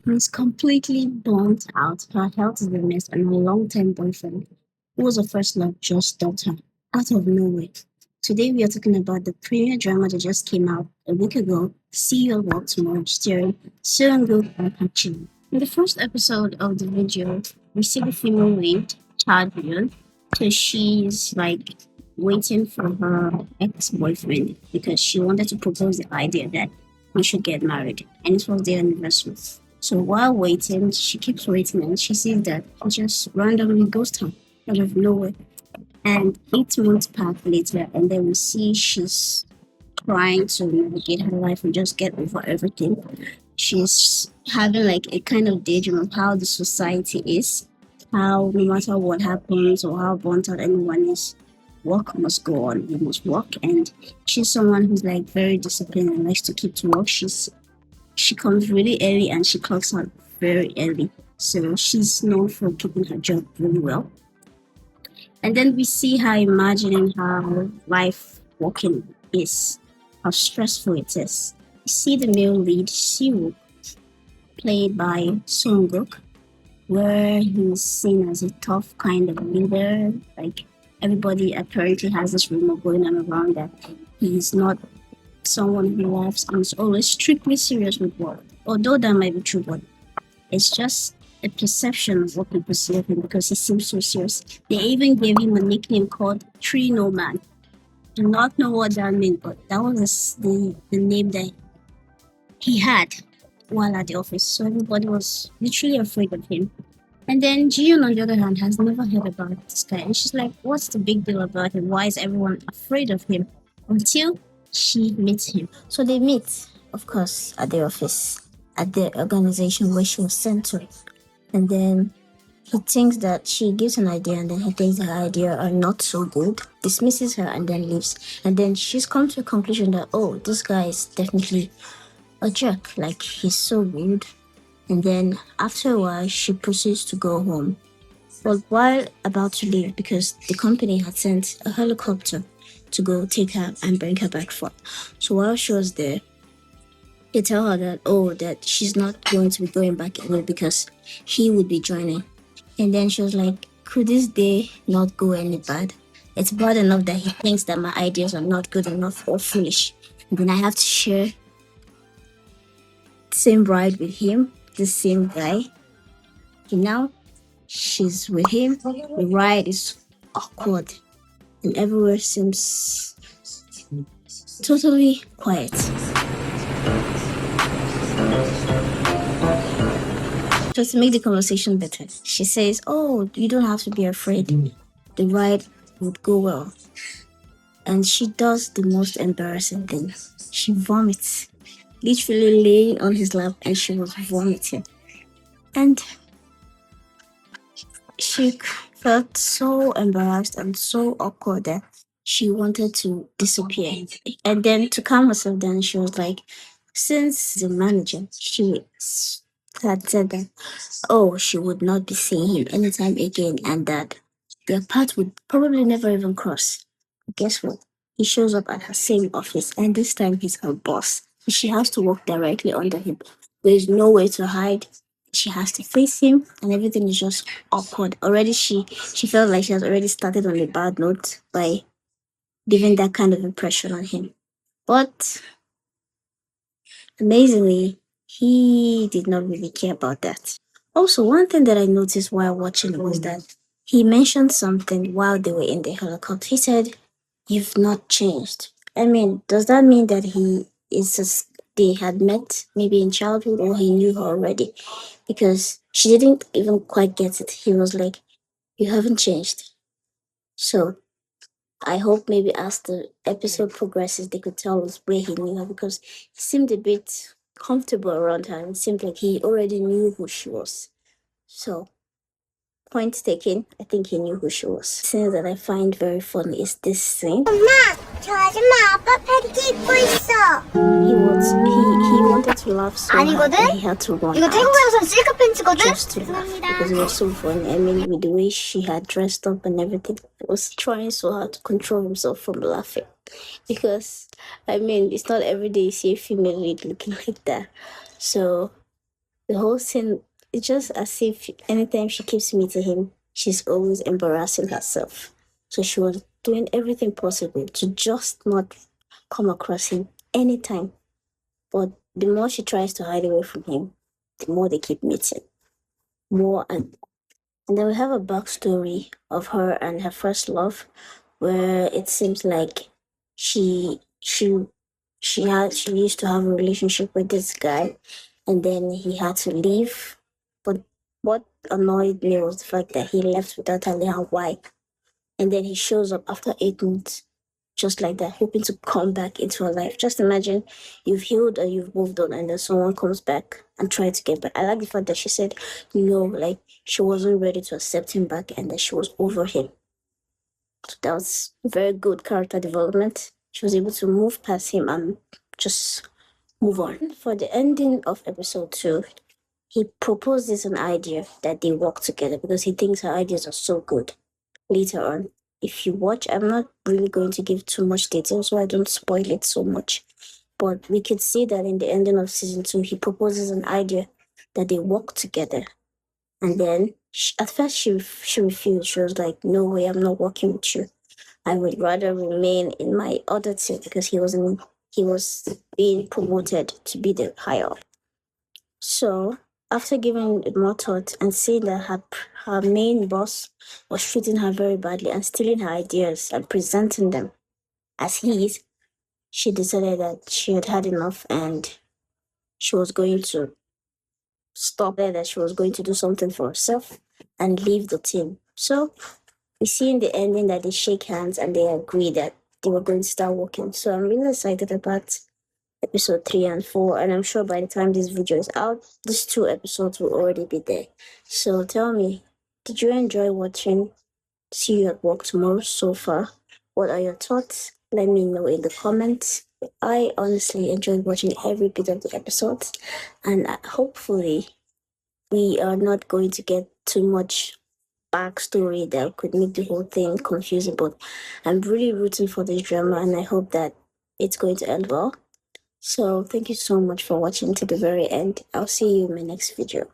Who's completely burnt out, her health is a mess, and her long-term boyfriend, who was a first love, just dumped her out of nowhere. Today we are talking about the premiere drama that just came out a week ago, See Your Walk Tomorrow, starring Seo In-guk and Kang Si-woo. In the first episode of the video, we see the female lead, Cha Ji-yoon, so she's like waiting for her ex-boyfriend because she wanted to propose the idea that we should get married, and it was their anniversary. So while waiting, she keeps waiting and she sees that he just randomly ghosts her out of nowhere. And 8 months pass later, and then we see she's trying to navigate her life and just get over everything. She's having like a kind of daydream of how the society is, how no matter what happens or how burnt out anyone is, work must go on. You must work. And she's someone who's like very disciplined and likes to keep to work. She comes really early and she clocks out very early. So she's known for keeping her job really well. And then we see her imagining how life working is, how stressful it is. We see the male lead, Siwoo, played by Sung-guk, where he's seen as a tough kind of leader. Like everybody apparently has this rumor going on around that he's not someone who laughs and is always strictly serious with work. Although that might be true, but it's just a perception of what people see of him because he seems so serious. They even gave him a nickname called Tree No Man. Do not know what that means, but that was the name that he had while at the office. So everybody was literally afraid of him. And then Ji-hyun, on the other hand, has never heard about this guy. And she's like, what's the big deal about him? Why is everyone afraid of him? Until she meets him. So they meet, of course, at the office, at the organization where she was sent to. And then he thinks that she gives an idea and then he thinks her idea are not so good, dismisses her and then leaves. And then she's come to a conclusion that, oh, this guy is definitely a jerk. Like, he's so rude. And then after a while, she proceeds to go home. But while about to leave, because the company had sent a helicopter to go take her and bring her back for. So while she was there, they tell her that, oh, that she's not going to be going back away because he would be joining. And then she was like, could this day not go any bad? It's bad enough that he thinks that my ideas are not good enough or foolish. And then I have to share the same ride with him, the same guy. And now she's with him. The ride is awkward. And everywhere seems totally quiet. Just to make the conversation better, she says, oh, you don't have to be afraid. The ride would go well. And she does the most embarrassing thing. She vomits, literally laying on his lap, and she was vomiting. And she felt so embarrassed and so awkward that she wanted to disappear. And then to calm herself down, she was like, since the manager, she had said that, oh, she would not be seeing him anytime again and that their path would probably never even cross. Guess what? He shows up at her same office and this time he's her boss. She has to walk directly under him. There's no way to hide. She has to face him and everything is just awkward. Already she felt like she has already started on a bad note by leaving that kind of impression on him. But amazingly, he did not really care about that. Also, one thing that I noticed while watching it was that he mentioned something while they were in the helicopter. He said, you've not changed. I mean, does that mean that he is just, they had met maybe in childhood or he knew her already? Because she didn't even quite get it. He was like, you haven't changed. So I hope maybe as the episode progresses, they could tell us where he knew her because he seemed a bit comfortable around her. It seemed like he already knew who she was. So, point taken, I think he knew who she was. The scene that I find very funny is this scene. 엄마, 저 아줌마 아빠 패딩 입고 있어. He wanted to laugh so hard 아니거든? that he had to run 이거 out 태국에선 실크 팬츠거든? just to laugh because it was so funny. I mean, with the way she had dressed up and everything, he was trying so hard to control himself from laughing. Because, I mean, it's not every day you see a female lead looking like that. So, The whole scene, it's just as if anytime she keeps meeting him, she's always embarrassing herself. So she was doing everything possible to just not come across him anytime. But the more she tries to hide away from him, the more they keep meeting. More and then we have a backstory of her and her first love, where it seems like she she she used to have a relationship with this guy, and then he had to leave. But what annoyed me was the fact that he left without telling her why, and then he shows up after 8 months, just like that, hoping to come back into her life. Just imagine you've healed or you've moved on, and then someone comes back and tries to get back. I like the fact that she said no, like she wasn't ready to accept him back and that she was over him. So that was very good character development. She was able to move past him and just move on. For the ending of episode 2, he proposes an idea that they work together because he thinks her ideas are so good. Later on, if you watch, I'm not really going to give too much detail so I don't spoil it so much. But we could see that in the ending of season 2, he proposes an idea that they work together. And then at first she refused. She was like, "No way, I'm not working with you. I would rather remain in my other team," because he was being promoted to be the higher up. So after giving it more thought and seeing that her main boss was treating her very badly and stealing her ideas and presenting them as his, she decided that she had had enough and she was going to stop there, that she was going to do something for herself and leave the team. So we see in the ending that they shake hands and they agree that they were going to start working. So I'm really excited about episode 3 and 4, and I'm sure by the time this video is out, these 2 episodes will already be there. So tell me, did you enjoy watching See You at Work Tomorrow so far? What are your thoughts? Let me know in the comments. I honestly enjoyed watching every bit of the episodes, and hopefully we are not going to get too much backstory that could make the whole thing confusing. But I'm really rooting for this drama, and I hope that it's going to end well. So thank you so much for watching to the very end. I'll see you in my next video.